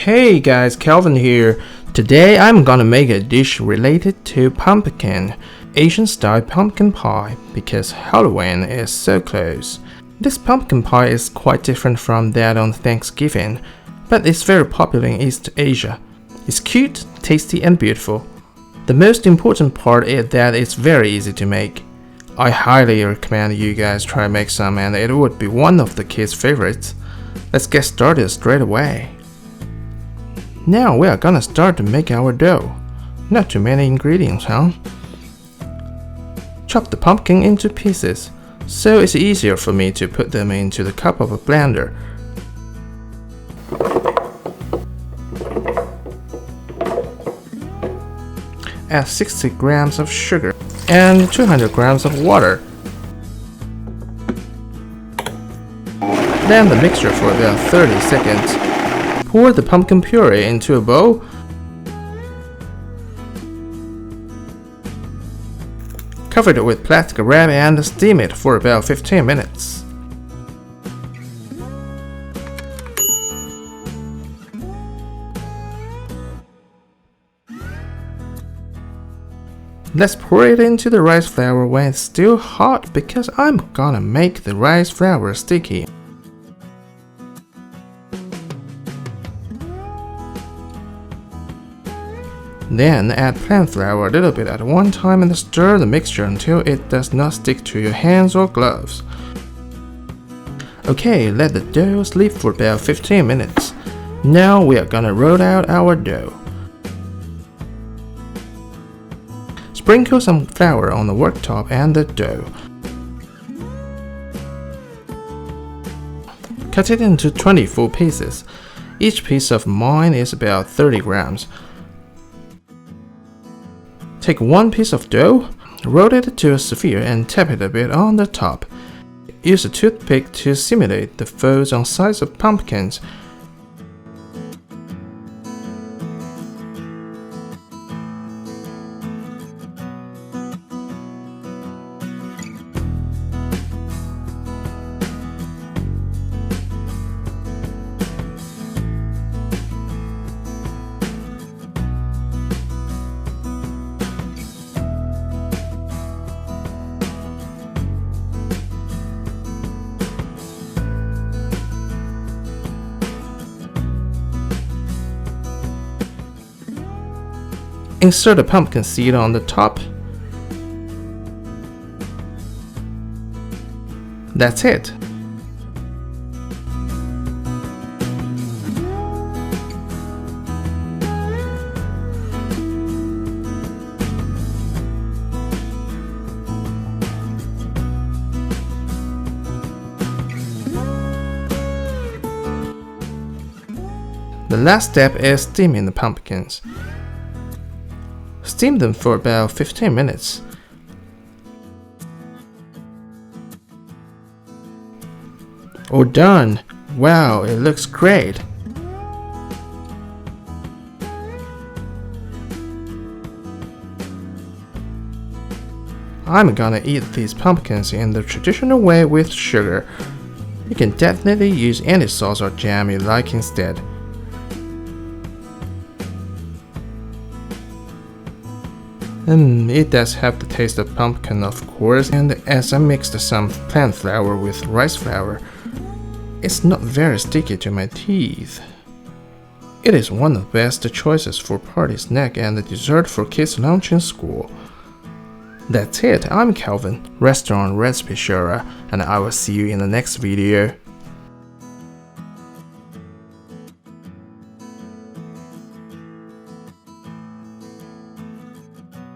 Hey guys, Calvin here. Today I'm gonna make a dish related to pumpkin, Asian style pumpkin pie, because Halloween is so close. This pumpkin pie is quite different from that on Thanksgiving, but it's very popular in East Asia. It's cute, tasty and beautiful. The most important part is that it's very easy to make. I highly recommend you guys try to make some, and it would be one of the kids' favorites. Let's get started straight away. Now we are gonna start to make our dough. Not too many ingredients, huh? Chop the pumpkin into pieces, so it's easier for me to put them into the cup of a blender. Add 60 grams of sugar and 200 grams of water. Blend the mixture for about 30 seconds. Pour the pumpkin puree into a bowl. Cover it with plastic wrap and steam it for about 15 minutes. Let's pour it into the rice flour when it's still hot, because I'm gonna make the rice flour sticky. Then add plant flour a little bit at one time and stir the mixture until it does not stick to your hands or gloves. Okay, let the dough sleep for about 15 minutes. Now we are gonna roll out our dough. Sprinkle some flour on the worktop and the dough. Cut it into 20 full pieces. Each piece of mine is about 30 grams. Take one piece of dough, roll it to a sphere and tap it a bit on the top. Use a toothpick to simulate the folds on sides of pumpkins. Insert a pumpkin seed on the top. That's it. The last step is steaming the pumpkins. Steam them for about 15 minutes. All done! Wow, it looks great! I'm gonna eat these pumpkins in the traditional way with sugar. You can definitely use any sauce or jam you like instead. It does have the taste of pumpkin, of course, and as I mixed some plant flour with rice flour, it's not very sticky to my teeth. It is one of the best choices for party snack and a dessert for kids' lunch in school. That's it, I'm Calvin, Restaurant Recipe Sharer, and I will see you in the next video.